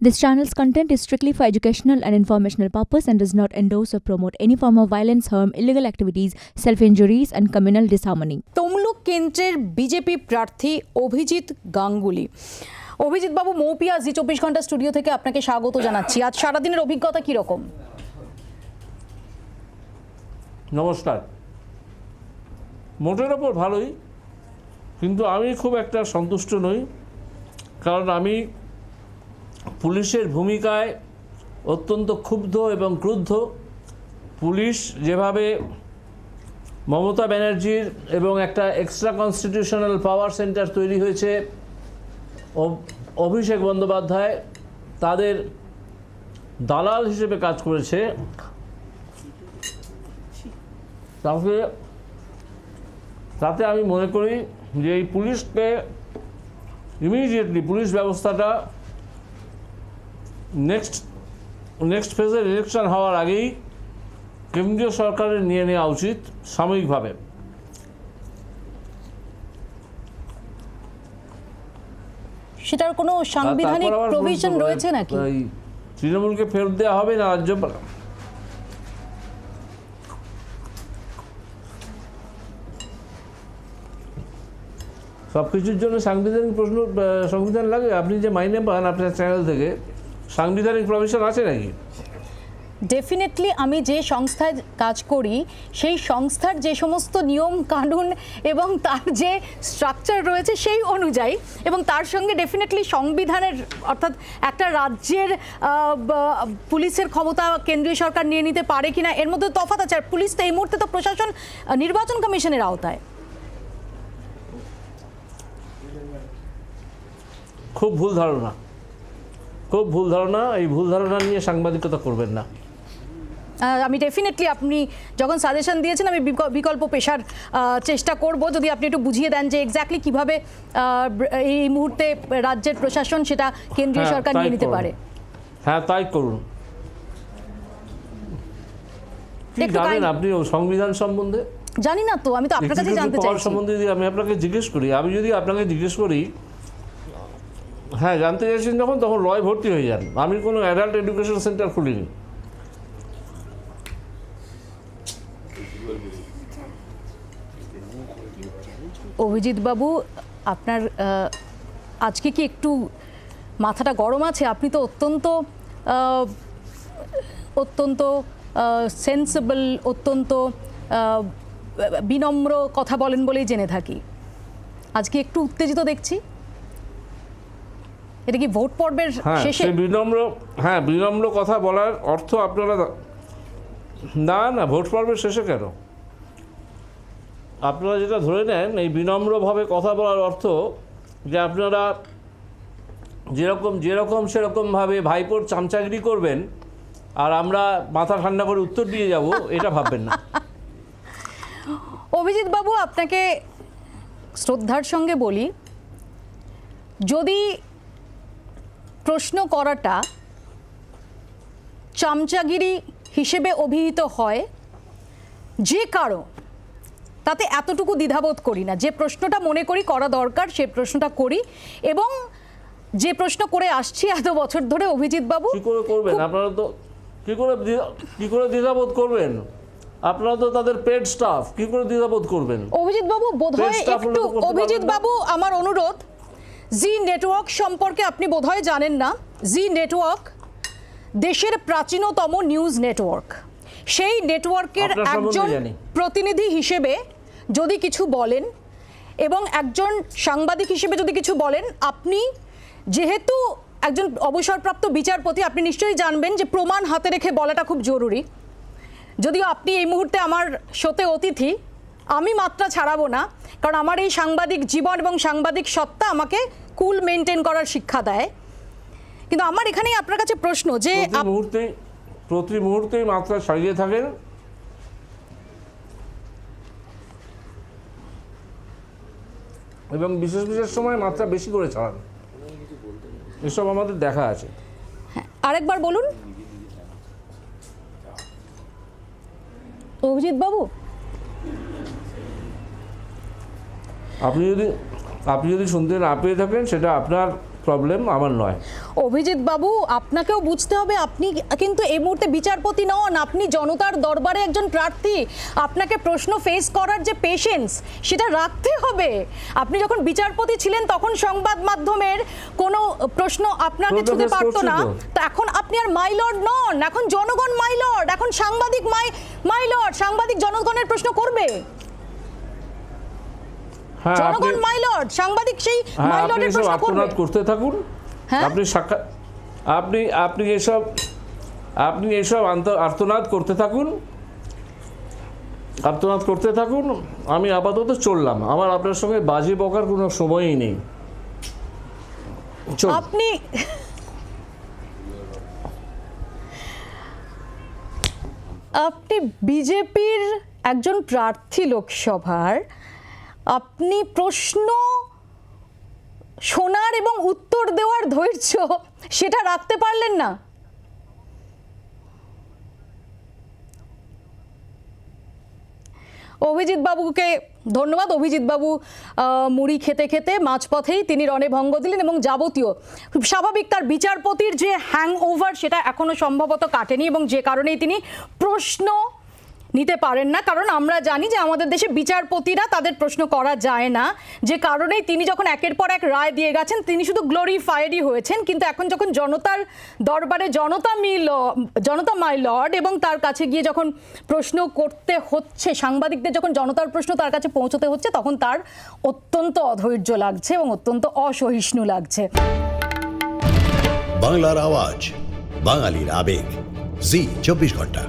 This channel's content is strictly for educational and informational purpose and does not endorse or promote any form of violence, harm, illegal activities, self-injuries and communal disharmony. Tamluk কেন্দ্রের BJP প্রার্থী অভিজিৎ গাঙ্গুলি। অভিজিৎ বাবু, মৌপিয়া জি 24 ঘন্টা studio থেকে আপনাকে স্বাগত জানাচ্ছি। আজ সারাদিনের অভিজ্ঞতা কি রকম? নমস্কার। মোটের ওপর ভালোই, কিন্তু আমি খুব একটা সন্তুষ্ট নই, কারণ আমি পুলিশের ভূমিকায় অত্যন্ত ক্ষুব্ধ এবং ক্রুদ্ধ। পুলিশ যেভাবে মমতা ব্যানার্জির এবং একটা এক্সট্রা কনস্টিটিউশনাল পাওয়ার সেন্টার তৈরি হয়েছে অভিষেক বন্দ্যোপাধ্যায় তাদের দালাল হিসেবে কাজ করেছে, তাতে আমি মনে করি যে এই পুলিশকে ইমিডিয়েটলি পুলিশ ব্যবস্থাটা নেক্সট ফেজের ইলেকশন হওয়ার আগেই কেন্দ্রীয় সরকারের নিয়ে নেওয়া উচিত সাময়িকভাবে। সেটার কোনো সাংবিধানিক প্রভিশন রয়েছে নাকি? তৃণমূলকে ফেরত দেওয়া হবে না রাজ্যপাল? সব কিছুর জন্য সাংবিধানিক প্রশ্ন সংবিধান লাগে? আপনি যে মাইনে পান আপনার চ্যানেল থেকে, সাংবিধানিক প্রভিশন আছে নাকি? ডেফিনেটলি আমি যে সংস্থায় কাজ করি সেই সংস্থার যে সমস্ত নিয়ম কানুন এবং তার যে স্ট্রাকচার রয়েছে সেই অনুযায়ী, এবং তার সঙ্গে ডেফিনেটলি সংবিধানের, অর্থাৎ একটা রাজ্যের পুলিশের ক্ষমতা কেন্দ্রীয় সরকার নিয়ে নিতে পারে কিনা এর মধ্যে তফাৎ আছে। আর পুলিশ তো এই মুহূর্তে তো প্রশাসন নির্বাচন কমিশনের আওতায়। খুব ভুল ধারণা, খুব ভুল ধারণা। এই ভুল ধারণা নিয়ে সাংবাদিকতা করবেন না। আমি ডেফিনেটলি আপনি যখন সাজেশন দিয়েছেন আমি বিকল্প পেশার চেষ্টা করব, যদি আপনি একটু বুঝিয়ে দেন যে এক্স্যাক্টলি কিভাবে এই মুহূর্তে রাজ্যের প্রশাসন সেটা কেন্দ্রীয় সরকার নিয়ে নিতে পারে। হ্যাঁ, তাই করুন। কি জানেন আপনি সংবিধান সম্বন্ধে? জানি না তো, আমি তো আপনার কাছে জানতে চাইছি। সম্বন্ধে যদি আমি আপনাকে জিজ্ঞেস করি, হ্যাঁ জানতে চাইছেন যখন, তখন লয় ভর্তি হয়ে যান। আমি কোনো অ্যাডাল্ট এডুকেশন সেন্টার খুলিনি। অভিজিৎ বাবু, আপনার আজকে কি একটু মাথাটা গরম আছে? আপনি তো অত্যন্ত সেন্সিবল, অত্যন্ত বিনম্র কথা বলেন বলেই জেনে থাকি। আজকে একটু উত্তেজিত দেখছি। এটা কি ভোট পর্বের শেষে? বিনম্র কথা বলার অর্থ আপনারা না ভোট পর্বের শেষে কেন? আপনারা যেটা ধরে নেন এই বিনম্রভাবে কথা বলার অর্থ যে আপনারা যেরকম সেরকমভাবে ভাইপোর চামচাগিরি করবেন আর আমরা মাথা ঠান্ডা করে উত্তর দিয়ে যাব, এটা ভাববেন না। অভিজিৎ বাবু, আপনাকে শ্রদ্ধার সঙ্গে বলি, যদি প্রশ্ন করাটা চামচাগিরি হিসেবে অভিহিত হয় যে কারো, তাতে এতটুকু দ্বিধাবোধ করি না। যে প্রশ্নটা মনে করি করা দরকার সে প্রশ্নটা করি, এবং যে প্রশ্ন করে আসছি এত বছর ধরে। অভিজিৎ বাবু, কি করে করবেন আপনারা? তো কি করে দ্বিধাবোধ করবেন? আপনারা তো তাদের পেড স্টাফ, কি করে দ্বিধাবোধ করবেন? অভিজিৎ বাবু বোধহয় একটু, অভিজিৎ বাবু আমার অনুরোধ, জি নেটওয়ার্ক সম্পর্কে আপনি বোধহয় জানেন না। জি নেটওয়ার্ক দেশের প্রাচীনতম নিউজ নেটওয়ার্ক। সেই নেটওয়ার্কের একজন প্রতিনিধি হিসেবে যদি কিছু বলেন এবং একজন সাংবাদিক হিসেবে যদি কিছু বলেন, আপনি যেহেতু একজন অবসরপ্রাপ্ত বিচারপতি, আপনি নিশ্চয়ই জানবেন যে প্রমাণ হাতে রেখে বলাটা খুব জরুরি। যদিও আপনি এই মুহূর্তে আমার শোতে অতিথি, আমি মাত্রা ছাড়াবো না, কারণ আমার এই সাংবাদিক জীবন এবং সাংবাদিক সত্তা আমাকে কুল মেনটেন করার শিক্ষা দেয়। কিন্তু আমার এখানেই আপনার কাছে প্রশ্ন, যে প্রতি মুহূর্তেই মাত্রা ছাড়িয়ে থাকেন, এবং বিশেষ সময় মাত্রা বেশি করে ছাড়ান, এসব আমাদের দেখা আছে। আরেকবার বলুন অভিজিৎ বাবু। আপনি যদি শুনতে না পেয়ে থাকেন, সেটা আপনার প্রবলেম আমার নয়। অভিজিৎ বাবু, আপনাকেও বুঝতে হবে, আপনি কিন্তু এই মুহূর্তে বিচারপতি নন, আপনি জনতার দরবারে একজন প্রার্থী। আপনাকে প্রশ্ন ফেস করার যে পেশেন্স সেটা রাখতে হবে। আপনি যখন বিচারপতি ছিলেন তখন সংবাদ মাধ্যমের কোনো প্রশ্ন আপনাকে ছুঁতে পারতো না, তো এখন আপনি আর মাই লর্ড নন, এখন জনগণ মাই লর্ড, এখন সাংবাদিক মাই লর্ড, সাংবাদিক জনগণের প্রশ্ন করবে। জনগণ মাই লর্ড, সাংবাদিক সেই মাই লর্ডের প্রশ্ন করবে। করতে থাকুন, আপনি আপনি এসব আর্তনাদ করতে থাকুন, আমি আপাতত চললাম। আমার আপনার সঙ্গে বাজি বকার কোনো সময়ই নেই। আপনি বিজেপির একজন প্রার্থী লোকসভার, আপনি প্রশ্ন শোনার এবং উত্তর দেওয়ার ধৈর্য সেটা রাখতে পারলেন না। অভিজিৎ বাবুকে ধন্যবাদ। অভিজিৎ বাবু মুড়ি খেতে খেতে মাঝপথেই তিনি রণে ভঙ্গ দিলেন এবং যাবতীয় স্বাভাবিক তার বিচারপতির যে হ্যাংওভার সেটা এখনো সম্ভবত কাটেনি, এবং যে কারণেই তিনি প্রশ্ন নিতে পারেন না, কারণ আমরা জানি যে আমাদের দেশে বিচারপতিরা তাদের প্রশ্ন করা যায় না, যে কারণেই তিনি যখন একের পর এক রায় দিয়ে গেছেন তিনি শুধু গ্লোরিফাইডই হয়েছেন। কিন্তু এখন যখন জনতার দরবারে জনতা মাই লর্ড এবং তার কাছে গিয়ে যখন প্রশ্ন করতে হচ্ছে, সাংবাদিকদের যখন জনতার প্রশ্ন তার কাছে পৌঁছতে হচ্ছে, তখন তার অত্যন্ত অধৈর্য লাগছে এবং অত্যন্ত অসহিষ্ণু লাগছে। বাংলার আওয়াজ, বাঙালির আবেগ, জি 24 ঘন্টা।